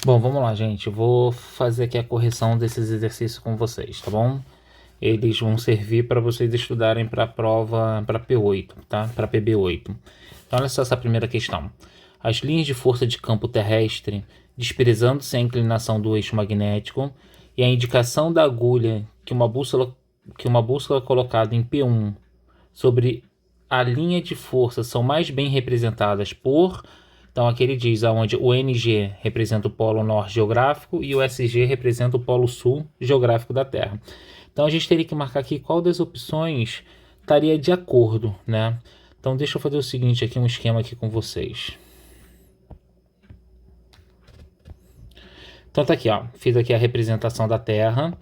Bom, vamos lá, gente. Vou fazer aqui a correção desses exercícios com vocês, tá bom? Eles vão servir para vocês estudarem para a prova, para P8, tá? Para PB8. Então, olha só essa primeira questão. As linhas de força de campo terrestre, desprezando-se a inclinação do eixo magnético e a indicação da agulha que uma bússola colocada em P1 sobre a linha de força são mais bem representadas por... Então aqui ele diz onde o NG representa o polo norte geográfico e o SG representa o polo sul geográfico da Terra. Então a gente teria que marcar aqui qual das opções estaria de acordo, né? Então deixa eu fazer o seguinte aqui, um esquema aqui com vocês. Então tá aqui, ó, fiz aqui a representação da Terra.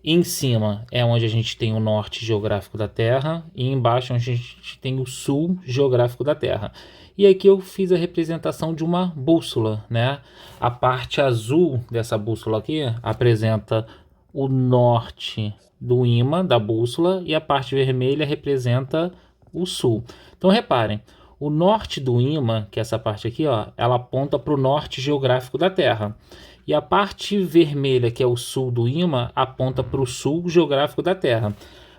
Em cima é onde a gente tem o norte geográfico da Terra e embaixo onde a gente tem o sul geográfico da Terra. E aqui eu fiz a representação de uma bússola, né? A parte azul dessa bússola aqui apresenta o norte do ímã da bússola e a parte vermelha representa o sul. Então reparem, o norte do ímã, que é essa parte aqui, ó, ela aponta para o norte geográfico da Terra. E a parte vermelha, que é o sul do ímã, aponta para o sul geográfico da Terra.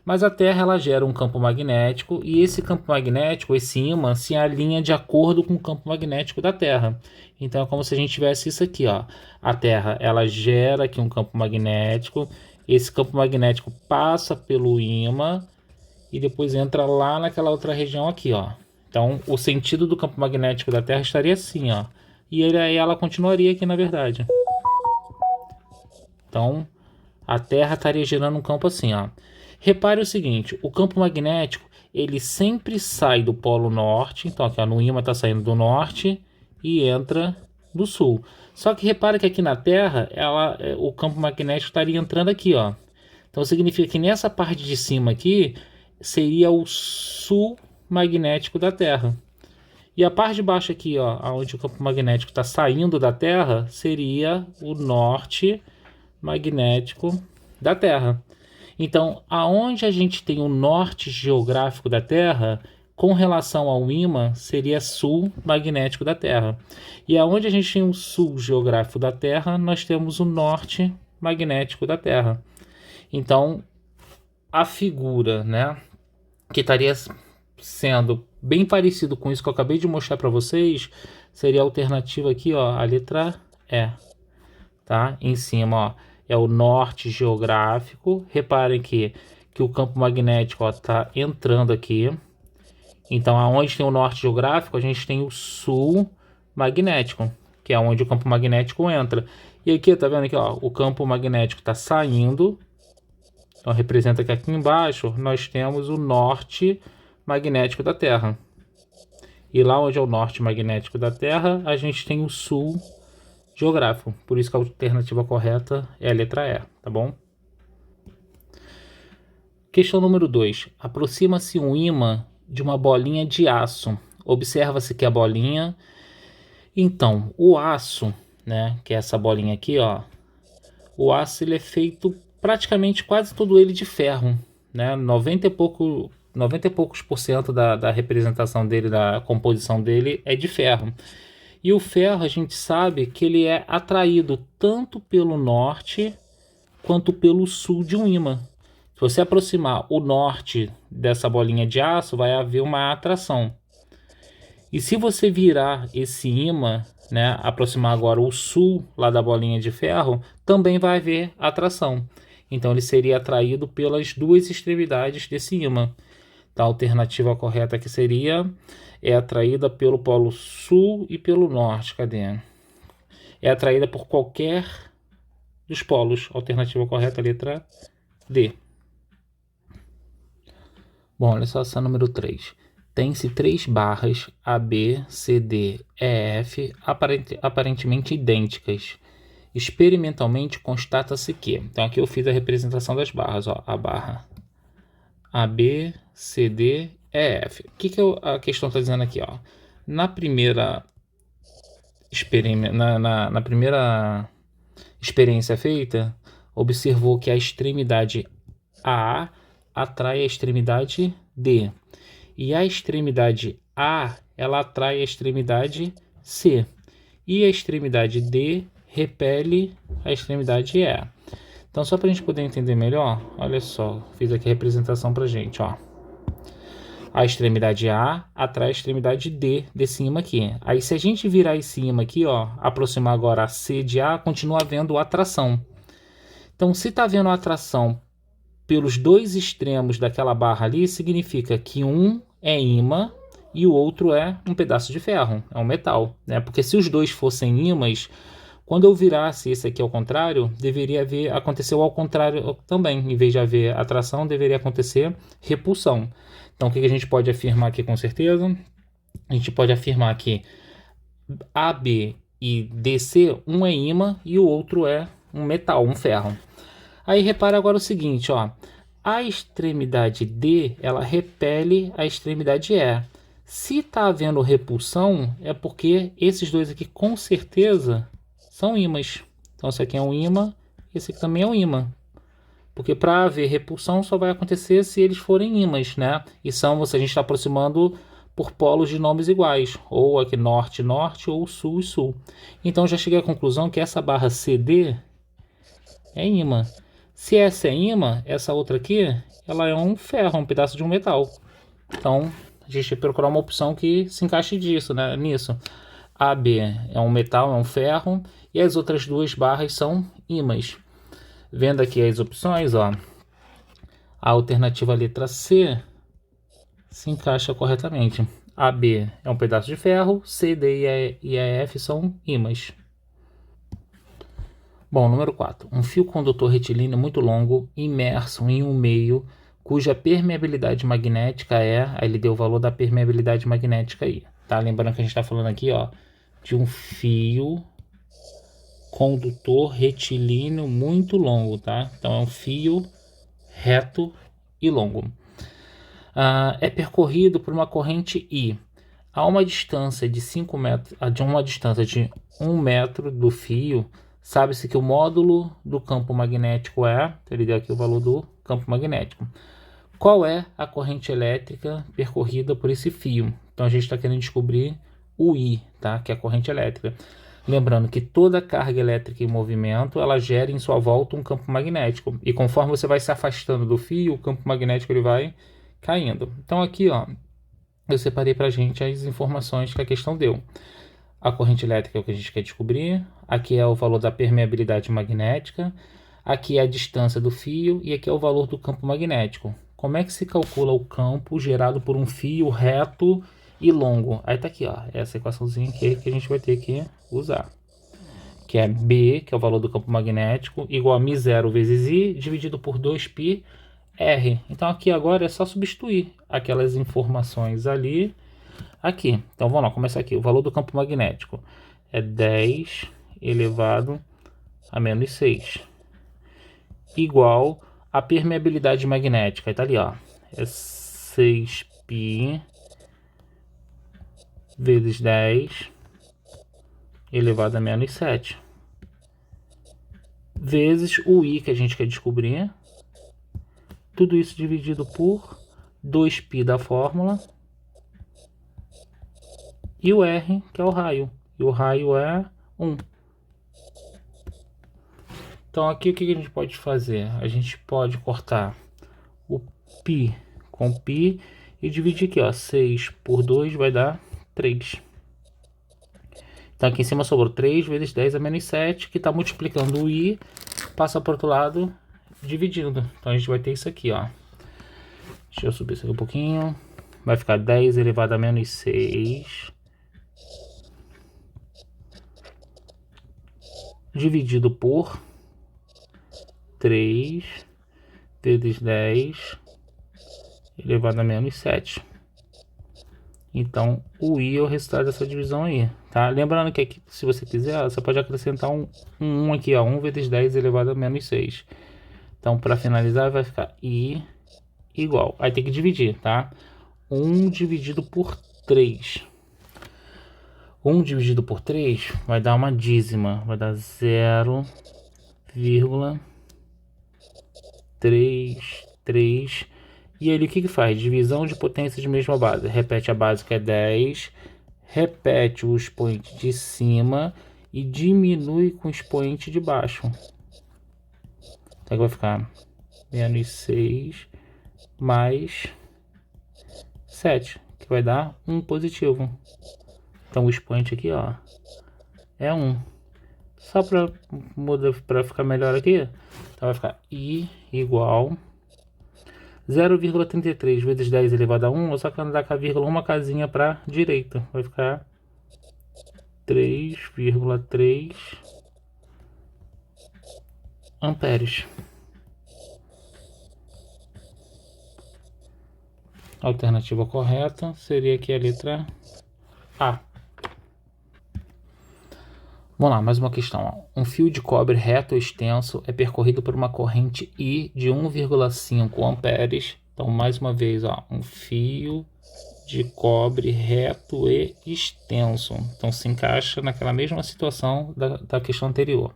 Mas a Terra ela gera um campo magnético e esse campo magnético, esse ímã, se alinha de acordo com o campo magnético da Terra. Então é como se a gente tivesse isso aqui, ó. A Terra ela gera aqui um campo magnético, esse campo magnético passa pelo ímã e depois entra lá naquela outra região aqui, ó. Então o sentido do campo magnético da Terra estaria assim, ó. E ela continuaria aqui na verdade. Então, a Terra estaria gerando um campo assim, ó. Repare o seguinte, o campo magnético, ele sempre sai do polo norte, então aqui ó, no ímã está saindo do norte e entra do sul. Só que repare que aqui na Terra, o campo magnético estaria entrando aqui, ó. Então significa que nessa parte de cima aqui, seria o sul magnético da Terra. E a parte de baixo aqui, ó, onde o campo magnético está saindo da Terra, seria o norte magnético da Terra. Então, aonde a gente tem o norte geográfico da Terra, com relação ao ímã, seria sul magnético da Terra. E aonde a gente tem o sul geográfico da Terra, nós temos o norte magnético da Terra. Então, a figura, né, que estaria sendo bem parecido com isso que eu acabei de mostrar para vocês, seria a alternativa aqui, ó, a letra E, tá? Em cima, ó, é o norte geográfico. Reparem que o campo magnético está entrando aqui. Então, aonde tem o norte geográfico, a gente tem o sul magnético, que é onde o campo magnético entra. E aqui, tá vendo aqui, ó, o campo magnético está saindo. Então, representa que aqui embaixo nós temos o norte magnético da Terra. E lá onde é o norte magnético da Terra, a gente tem o sul geográfico. Por isso que a alternativa correta é a letra E, tá bom? Questão número 2. Aproxima-se um ímã de uma bolinha de aço. Observa-se que a bolinha... Então, o aço, né, que é essa bolinha aqui, ó. O aço ele é feito praticamente quase todo ele de ferro, né? 90 e poucos por cento da representação dele, da composição dele é de ferro. E o ferro a gente sabe que ele é atraído tanto pelo norte quanto pelo sul de um ímã. Se você aproximar o norte dessa bolinha de aço, vai haver uma atração. E se você virar esse ímã, né, aproximar agora o sul lá da bolinha de ferro, também vai haver atração. Então ele seria atraído pelas duas extremidades desse ímã. Então, a alternativa correta aqui seria é atraída pelo polo sul e pelo norte. Cadê? É atraída por qualquer dos polos. Alternativa correta, letra D. Bom, olha só essa número 3. Tem-se 3 barras A, B, C, D, E, F aparentemente idênticas. Experimentalmente constata-se que... Então aqui eu fiz a representação das barras. Ó, a barra A, B, C, D, E, F. O que a questão está dizendo aqui? Ó? Na primeira experiência feita, observou que a extremidade A atrai a extremidade D. E a extremidade A, ela atrai a extremidade C. E a extremidade D repele a extremidade E. Então, só para a gente poder entender melhor, olha só, fiz aqui a representação para gente, ó. A extremidade A atrai a extremidade D desse ímã aqui. Aí, se a gente virar esse ímã aqui, ó, aproximar agora a C de A, continua havendo atração. Então, se está havendo atração pelos dois extremos daquela barra ali, significa que um é ímã e o outro é um pedaço de ferro, é um metal, né? Porque se os dois fossem ímãs, quando eu virasse esse aqui ao contrário, deveria acontecer ao contrário também. Em vez de haver atração, deveria acontecer repulsão. Então, o que a gente pode afirmar aqui com certeza? A gente pode afirmar que AB e DC, um é ímã e o outro é um metal, um ferro. Aí repara agora o seguinte, ó. A extremidade D, ela repele a extremidade E. Se está havendo repulsão, é porque esses dois aqui com certeza são ímãs. Então, esse aqui é um ímã, esse aqui também é um ímã. Porque para haver repulsão só vai acontecer se eles forem ímãs, né? E são, se a gente está aproximando por polos de nomes iguais, ou aqui norte, norte, ou sul e sul. Então já cheguei à conclusão que essa barra CD é ímã. Se essa é ímã, essa outra aqui, ela é um ferro, um pedaço de um metal. Então a gente tem que procurar uma opção que se encaixe disso, né? Nisso. AB é um metal, é um ferro, e as outras duas barras são ímãs. Vendo aqui as opções, ó, a alternativa letra C se encaixa corretamente. AB é um pedaço de ferro, C, D e a F são ímãs. Bom, número 4. Um fio condutor retilíneo muito longo, imerso em um meio, cuja permeabilidade magnética é... Aí ele deu o valor da permeabilidade magnética aí, tá? Lembrando que a gente está falando aqui, ó, de um fio condutor retilíneo muito longo, tá? Então é um fio reto e longo. É percorrido por uma corrente I a uma distância de 5 metros, de uma distância de 1 metro do fio. Sabe-se que o módulo do campo magnético é, ele deu aqui o valor do campo magnético. Qual é a corrente elétrica percorrida por esse fio? Então a gente está querendo descobrir o I, tá? Que é a corrente elétrica. Lembrando que toda carga elétrica em movimento, ela gera em sua volta um campo magnético. E conforme você vai se afastando do fio, o campo magnético ele vai caindo. Então aqui, ó, eu separei para a gente as informações que a questão deu. A corrente elétrica é o que a gente quer descobrir. Aqui é o valor da permeabilidade magnética. Aqui é a distância do fio e aqui é o valor do campo magnético. Como é que se calcula o campo gerado por um fio reto e longo? Aí tá aqui, ó, essa equaçãozinha aqui que a gente vai ter que usar. Que é B, que é o valor do campo magnético, igual a μ0 vezes I, dividido por 2πr. Então aqui agora é só substituir aquelas informações ali aqui. Então vamos lá, começar aqui. O valor do campo magnético é 10 elevado a menos 6. Igual a permeabilidade magnética. Tá ali, ó. É 6π vezes 10 elevado a menos 7. Vezes o I que a gente quer descobrir. Tudo isso dividido por 2π da fórmula. E o R, que é o raio. E o raio é 1. Então aqui o que a gente pode fazer? A gente pode cortar o π com π e dividir aqui, ó. 6 por 2 vai dar 3. Então aqui em cima sobrou 3 vezes 10 a menos 7, que está multiplicando o i, passa para o outro lado dividindo. Então a gente vai ter isso aqui, ó. Deixa eu subir isso aqui um pouquinho. Vai ficar 10 elevado a menos 6 dividido por 3 vezes 10 elevado a menos 7. Então o i é o resultado dessa divisão aí, tá? Lembrando que aqui, se você quiser, você pode acrescentar um 1 aqui, ó, 1 vezes 10 elevado a menos 6. Então para finalizar vai ficar i igual, aí tem que dividir, tá? 1 dividido por 3. 1 dividido por 3 vai dar uma dízima, vai dar 0,33. E ele o que faz? Divisão de potência de mesma base. Repete a base que é 10, repete o expoente de cima e diminui com o expoente de baixo. Então vai ficar menos 6 mais 7, que vai dar 1 positivo. Então o expoente aqui, ó, é 1. Só para mudar, para ficar melhor aqui, então vai ficar I igual 0,33 vezes 10 elevado a 1, só que andar com a vírgula uma casinha para direita. Vai ficar 3,3 amperes. A alternativa correta seria aqui a letra A. Vamos lá, mais uma questão. Um fio de cobre reto extenso é percorrido por uma corrente I de 1,5 amperes. Então, mais uma vez, ó, um fio de cobre reto e extenso. Então, se encaixa naquela mesma situação da questão anterior.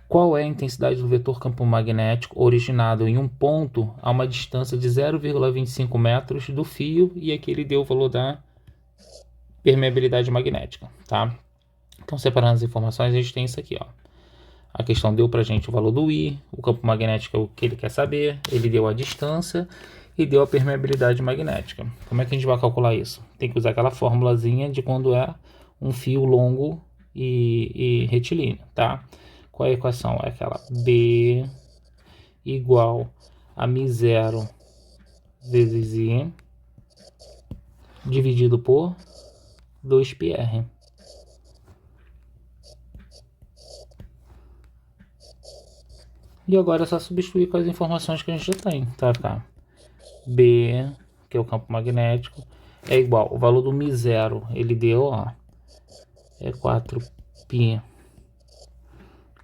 Qual é a intensidade do vetor campo magnético originado em um ponto a uma distância de 0,25 metros do fio? E aqui ele deu o valor da permeabilidade magnética, tá? Então, separando as informações, a gente tem isso aqui, ó. A questão deu pra gente o valor do I, o campo magnético é o que ele quer saber, ele deu a distância e deu a permeabilidade magnética. Como é que a gente vai calcular isso? Tem que usar aquela formulazinha de quando é um fio longo e retilíneo, tá? Qual é a equação? É aquela B igual a μ0 vezes I dividido por 2πr. E agora é só substituir com as informações que a gente já tem, tá? B, que é o campo magnético, é igual, o valor do μ0, ele deu, ó, é 4π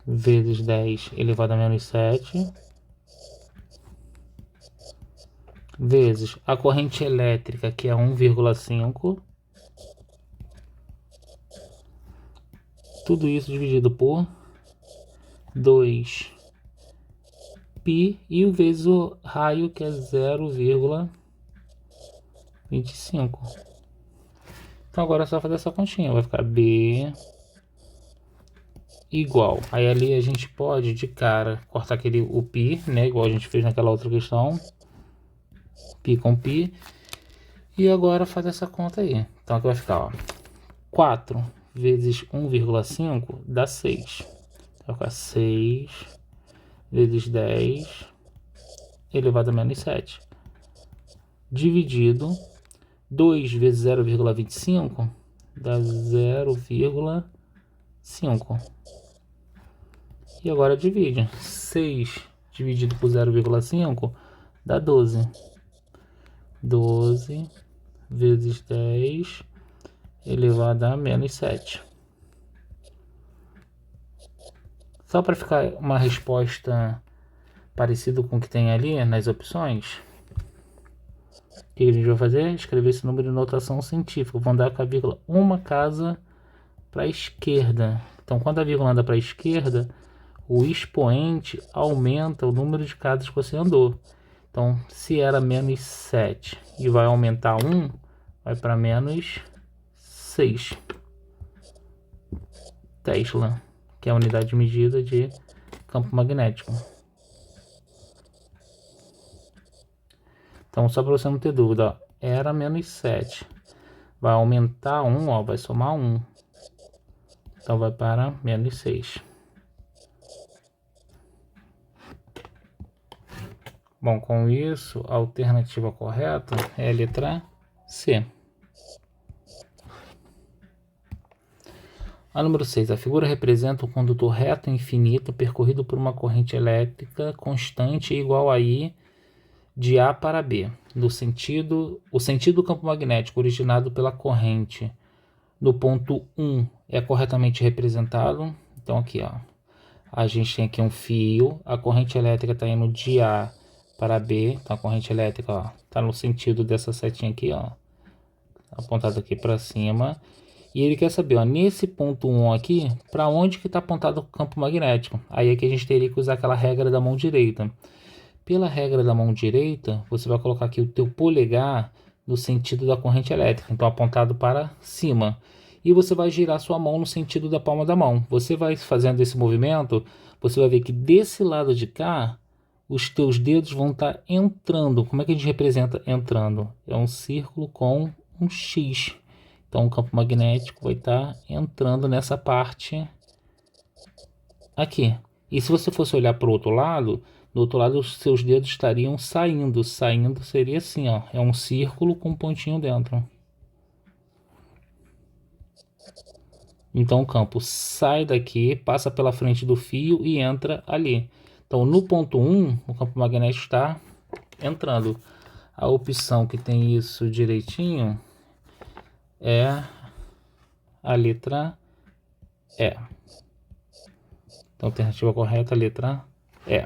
vezes 10 elevado a menos 7, vezes a corrente elétrica, que é 1,5, tudo isso dividido por 2π e o vezes o raio, que é 0,25. Então agora é só fazer essa continha, vai ficar B igual, aí ali a gente pode de cara cortar o π, né, igual a gente fez naquela outra questão, π com π, e agora fazer essa conta aí. Então aqui vai ficar, ó, 4 vezes 1,5 dá 6, vai ficar 6 vezes 10 elevado a menos 7, dividido 2 vezes 0,25 dá 0,5. E agora divide. 6 dividido por 0,5 dá 12. 12 vezes 10 elevado a menos 7. Só para ficar uma resposta parecida com o que tem ali nas opções, o que a gente vai fazer? Escrever esse número em notação científica. Vou andar com a vírgula uma casa para a esquerda. Então, quando a vírgula anda para a esquerda, o expoente aumenta o número de casas que você andou. Então, se era menos 7 e vai aumentar 1, vai para menos 6 Tesla, que é a unidade de medida de campo magnético. Então, só para você não ter dúvida, ó, era menos 7. Vai aumentar 1, ó, vai somar 1. Então, vai para menos 6. Bom, com isso, a alternativa correta é a letra C. A número 6. A figura representa um condutor reto infinito percorrido por uma corrente elétrica constante igual a I de A para B. O sentido do campo magnético originado pela corrente no ponto 1 é corretamente representado. Então aqui, ó, a gente tem aqui um fio, a corrente elétrica está indo de A para B, então a corrente elétrica está no sentido dessa setinha aqui, ó, apontada aqui para cima. E ele quer saber, ó, nesse ponto 1 aqui, para onde que está apontado o campo magnético. Aí aqui a gente teria que usar aquela regra da mão direita. Pela regra da mão direita, você vai colocar aqui o teu polegar no sentido da corrente elétrica, então apontado para cima. e você vai girar sua mão no sentido da palma da mão. Você vai fazendo esse movimento, você vai ver que desse lado de cá, os teus dedos vão estar entrando. Como é que a gente representa entrando? É um círculo com um X. Então o campo magnético vai estar entrando nessa parte aqui. E se você fosse olhar para o outro lado, do outro lado os seus dedos estariam saindo. Saindo seria assim, ó. É um círculo com um pontinho dentro. Então o campo sai daqui, passa pela frente do fio e entra ali. Então no ponto 1, o campo magnético está entrando. A opção que tem isso direitinho é a letra E. Então, a alternativa correta é a letra E.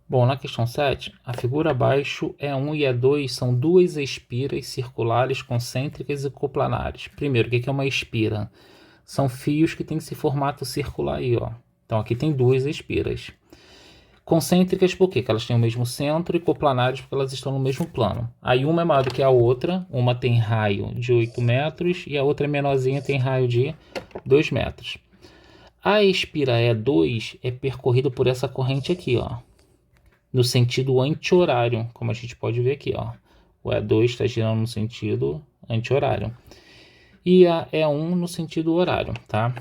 Bom, na questão 7, a figura abaixo E1 e E2 são duas espiras circulares concêntricas e coplanares. Primeiro, o que é uma espira? São fios que têm esse formato circular aí, ó. Então, aqui tem duas espiras. Concêntricas por quê? Porque elas têm o mesmo centro, e coplanares porque elas estão no mesmo plano. Aí uma é maior do que a outra, uma tem raio de 8 metros e a outra é menorzinha, tem raio de 2 metros. A espira E2 é percorrida por essa corrente aqui, ó, no sentido anti-horário, como a gente pode ver aqui, ó. O E2 está girando no sentido anti-horário. E a E1 no sentido horário, tá?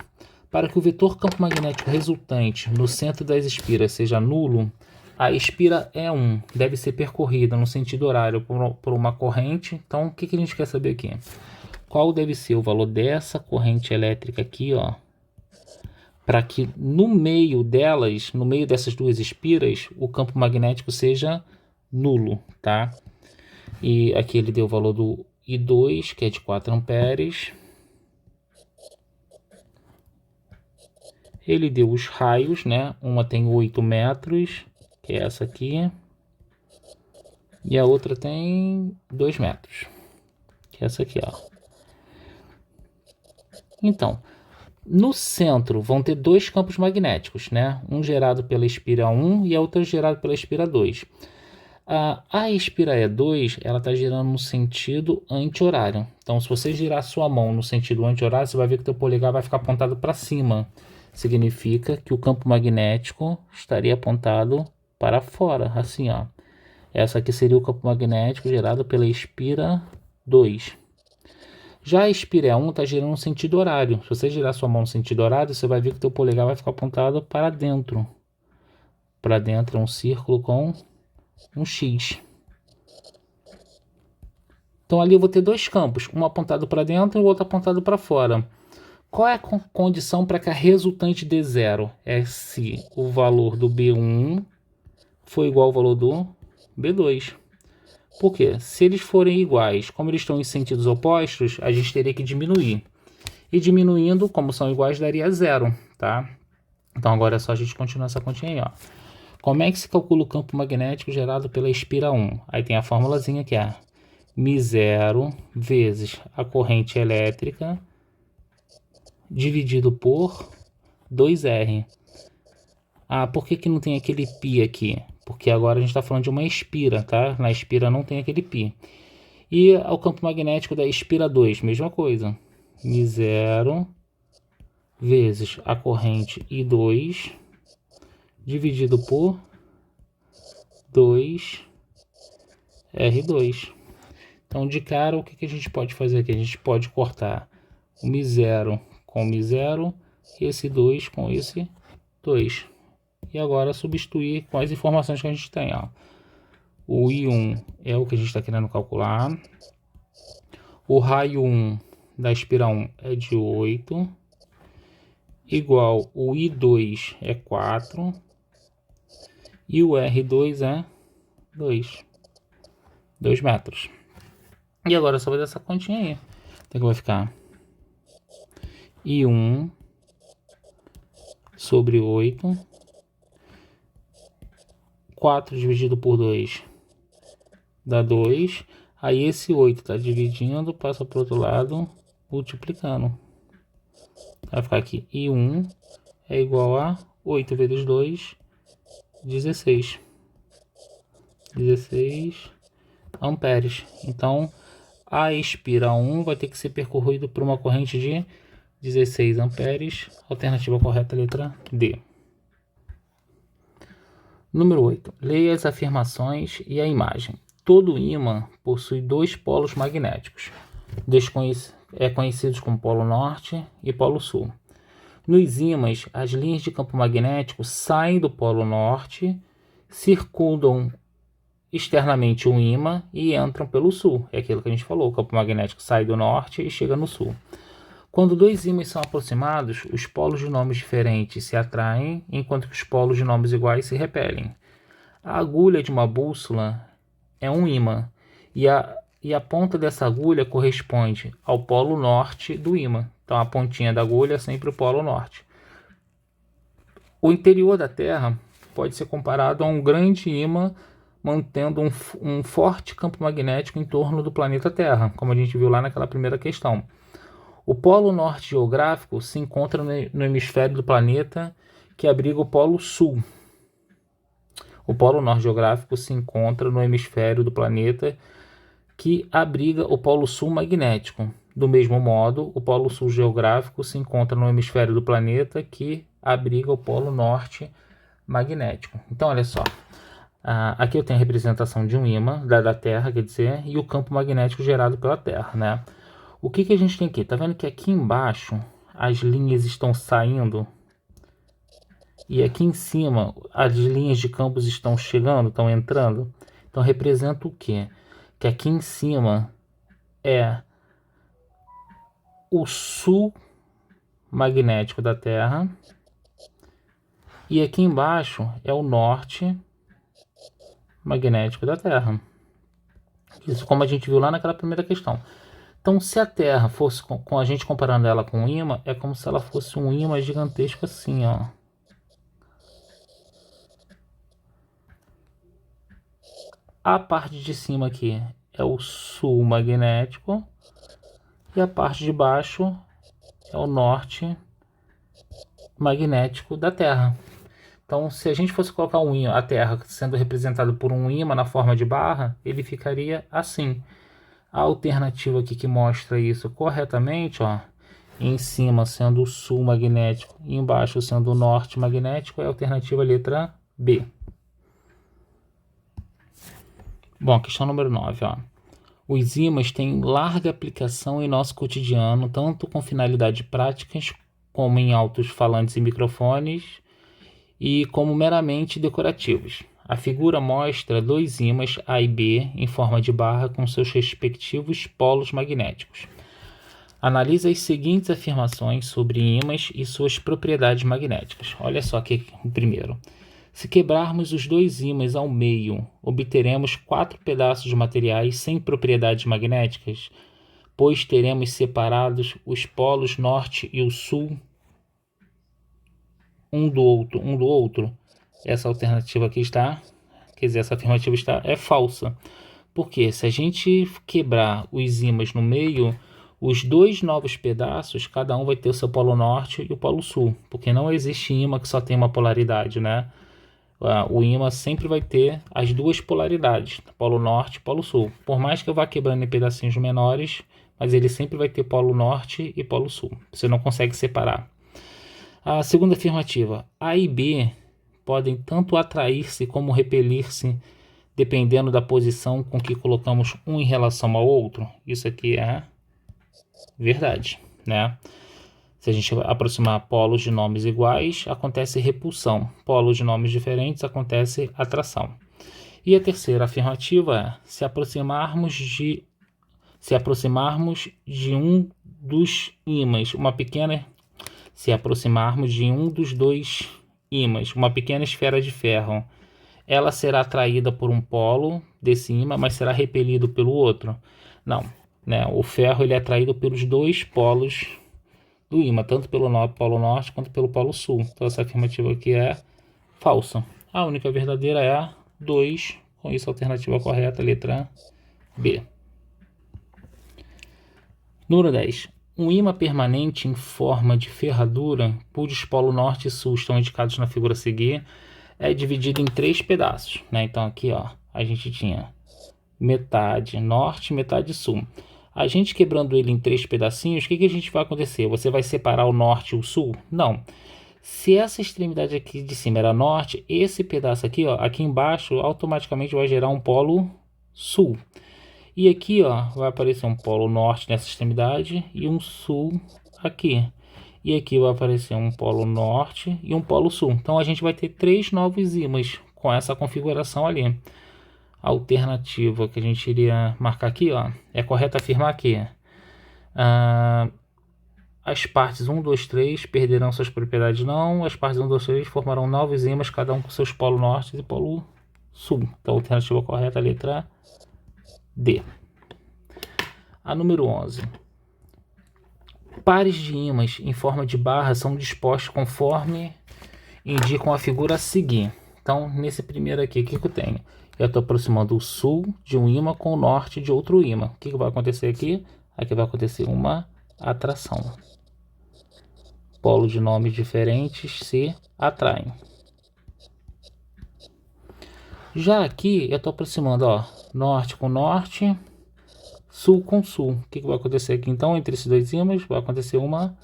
Para que o vetor campo magnético resultante no centro das espiras seja nulo, a espira E1 deve ser percorrida no sentido horário por uma corrente. Então, o que a gente quer saber aqui? Qual deve ser o valor dessa corrente elétrica aqui, ó, para que no meio delas, no meio dessas duas espiras, o campo magnético seja nulo, tá? E aqui ele deu o valor do I2, que é de 4 amperes. Ele deu os raios, né? Uma tem 8 metros, que é essa aqui. E a outra tem 2 metros, que é essa aqui, ó. Então, no centro vão ter dois campos magnéticos, né? Um gerado pela espira 1 e a outra gerado pela espira 2. A espira E2, ela está girando no sentido anti-horário. Então, se você girar sua mão no sentido anti-horário, você vai ver que o teu polegar vai ficar apontado para cima. Significa que o campo magnético estaria apontado para fora, assim, ó. Essa aqui seria o campo magnético gerado pela espira 2. Já a espira 1 está girando no sentido horário. Se você girar sua mão no sentido horário, você vai ver que o teu polegar vai ficar apontado para dentro. Para dentro é um círculo com um X. Então ali eu vou ter dois campos, um apontado para dentro e o outro apontado para fora. Qual é a condição para que a resultante dê zero? É se o valor do B1 for igual ao valor do B2. Por quê? Se eles forem iguais, como eles estão em sentidos opostos, a gente teria que diminuir. E diminuindo, como são iguais, daria zero, tá? Então agora é só a gente continuar essa continha aí, ó. Como é que se calcula o campo magnético gerado pela espira 1? Aí tem a formulazinha que é μ0 vezes a corrente elétrica dividido por 2R. Ah, por que não tem aquele π aqui? Porque agora a gente está falando de uma espira, tá? Na espira não tem aquele π. E o campo magnético da espira 2, mesma coisa. μ0 vezes a corrente I2 dividido por 2R2. Então, de cara, o que a gente pode fazer aqui? A gente pode cortar o μ0 com μ0 e esse 2 com esse 2. E agora substituir com as informações que a gente tem, ó. O I1 é o que a gente está querendo calcular. O raio 1 da espira 1 é de 8. Igual o I2 é 4. E o R2 é 2 metros. E agora só vai dar essa continha aí. Então que vai ficar I1 sobre 8. 4 dividido por 2 dá 2. Aí esse 8 está dividindo, passa para o outro lado, multiplicando. Vai ficar aqui I1 é igual a 8 vezes 2, 16. 16 amperes. Então, A expira 1 vai ter que ser percorrido por uma corrente de 16 amperes. Alternativa correta, letra D. Número 8. Leia as afirmações e a imagem. Todo ímã possui dois polos magnéticos, conhecidos como polo norte e polo sul. Nos ímãs, as linhas de campo magnético saem do polo norte, circundam externamente o ímã e entram pelo sul. É aquilo que a gente falou, o campo magnético sai do norte e chega no sul. Quando dois ímãs são aproximados, os polos de nomes diferentes se atraem, enquanto que os polos de nomes iguais se repelem. A agulha de uma bússola é um ímã, e a ponta dessa agulha corresponde ao polo norte do ímã. Então a pontinha da agulha é sempre o polo norte. O interior da Terra pode ser comparado a um grande ímã mantendo um forte campo magnético em torno do planeta Terra, como a gente viu lá naquela primeira questão. O polo norte geográfico se encontra no hemisfério do planeta que abriga o polo sul. O polo norte geográfico se encontra no hemisfério do planeta que abriga o polo sul magnético. Do mesmo modo, o polo sul geográfico se encontra no hemisfério do planeta que abriga o polo norte magnético. Então, olha só. Aqui eu tenho a representação de um ímã da Terra, quer dizer, e o campo magnético gerado pela Terra, né? O que a gente tem aqui? Tá vendo que aqui embaixo as linhas estão saindo e aqui em cima as linhas de campos estão chegando, estão entrando? Então representa o quê? Que aqui em cima é o sul magnético da Terra e aqui embaixo é o norte magnético da Terra. Isso como a gente viu lá naquela primeira questão. Então, se a Terra fosse, com a gente comparando ela com um ímã, é como se ela fosse um ímã gigantesco assim, ó. A parte de cima aqui é o sul magnético e a parte de baixo é o norte magnético da Terra. Então, se a gente fosse colocar um ímã, a Terra sendo representada por um ímã na forma de barra, ele ficaria assim. A alternativa aqui que mostra isso corretamente, ó, em cima sendo o sul magnético e embaixo sendo o norte magnético, é a alternativa letra B. Bom, questão número 9, ó. Os ímãs têm larga aplicação em nosso cotidiano, tanto com finalidades práticas, como em alto-falantes e microfones, e como meramente decorativos. A figura mostra dois ímãs A e B em forma de barra com seus respectivos polos magnéticos. Analise as seguintes afirmações sobre ímãs e suas propriedades magnéticas. Olha só aqui o primeiro. Se quebrarmos os dois ímãs ao meio, obteremos 4 pedaços de materiais sem propriedades magnéticas, pois teremos separados os polos norte e o sul um do outro. Essa alternativa aqui está, quer dizer, essa afirmativa é falsa. Porque se a gente quebrar os ímãs no meio, os dois novos pedaços, cada um vai ter o seu polo norte e o polo sul. Porque não existe ímã que só tem uma polaridade, né? O ímã sempre vai ter as duas polaridades, polo norte e polo sul. Por mais que eu vá quebrando em pedacinhos menores, mas ele sempre vai ter polo norte e polo sul. Você não consegue separar. A segunda afirmativa, A e B podem tanto atrair-se como repelir-se, dependendo da posição com que colocamos um em relação ao outro. Isso aqui é verdade, né? Se a gente aproximar polos de nomes iguais, acontece repulsão. Polos de nomes diferentes, acontece atração. E a terceira afirmativa é, se aproximarmos de um dos ímãs, se aproximarmos de um dos dois ímãs, uma pequena esfera de ferro, ela será atraída por um polo desse ímã, mas será repelido pelo outro? Não, né? O ferro ele é atraído pelos dois polos do ímã, tanto pelo polo norte quanto pelo polo sul. Então essa afirmativa aqui é falsa. A única verdadeira é a 2. Com isso, a alternativa correta, letra B. Número 10. Um ímã permanente em forma de ferradura, cujos polos norte e sul estão indicados na figura a seguir, é dividido em 3 pedaços, né? Então aqui, ó, a gente tinha metade norte e metade sul. A gente quebrando ele em 3 pedacinhos, o que a gente vai acontecer? Você vai separar o norte e o sul? Não. Se essa extremidade aqui de cima era norte, esse pedaço aqui, ó, aqui embaixo, automaticamente vai gerar um polo sul. E aqui, ó, vai aparecer um polo norte nessa extremidade e um sul aqui. E aqui vai aparecer um polo norte e um polo sul. Então a gente vai ter 3 novos ímãs com essa configuração ali. A alternativa que a gente iria marcar aqui, ó, é correto afirmar que as partes 1, 2, 3 perderão suas propriedades não. As partes 1, 2, 3 formarão novos ímãs, cada um com seus polos norte e polo sul. Então a alternativa correta é a letra D. A número 11. Pares de ímãs em forma de barra são dispostos conforme indicam a figura a seguir. Então, nesse primeiro aqui, o que eu tenho? Eu estou aproximando o sul de um ímã com o norte de outro ímã. O que vai acontecer aqui? Aqui vai acontecer uma atração. Polos de nomes diferentes se atraem. Já aqui, eu estou aproximando, ó, norte com norte, sul com sul. O que vai acontecer aqui então? Entre esses dois ímãs vai acontecer uma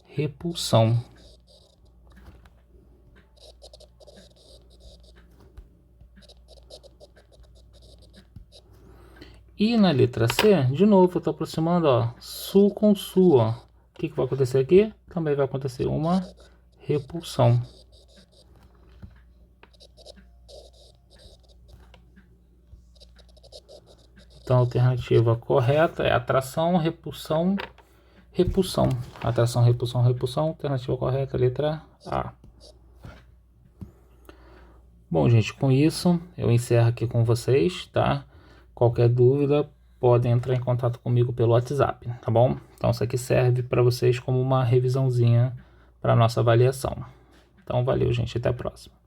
repulsão. E na letra C, de novo, eu estou aproximando, ó, sul com sul, ó. O que vai acontecer aqui? Também vai acontecer uma repulsão. Então a alternativa correta é atração, repulsão, repulsão. Atração, repulsão, repulsão. Alternativa correta, letra A. Bom, gente, com isso eu encerro aqui com vocês, tá? Qualquer dúvida, podem entrar em contato comigo pelo WhatsApp, tá bom? Então isso aqui serve para vocês como uma revisãozinha para nossa avaliação. Então valeu, gente, até a próxima.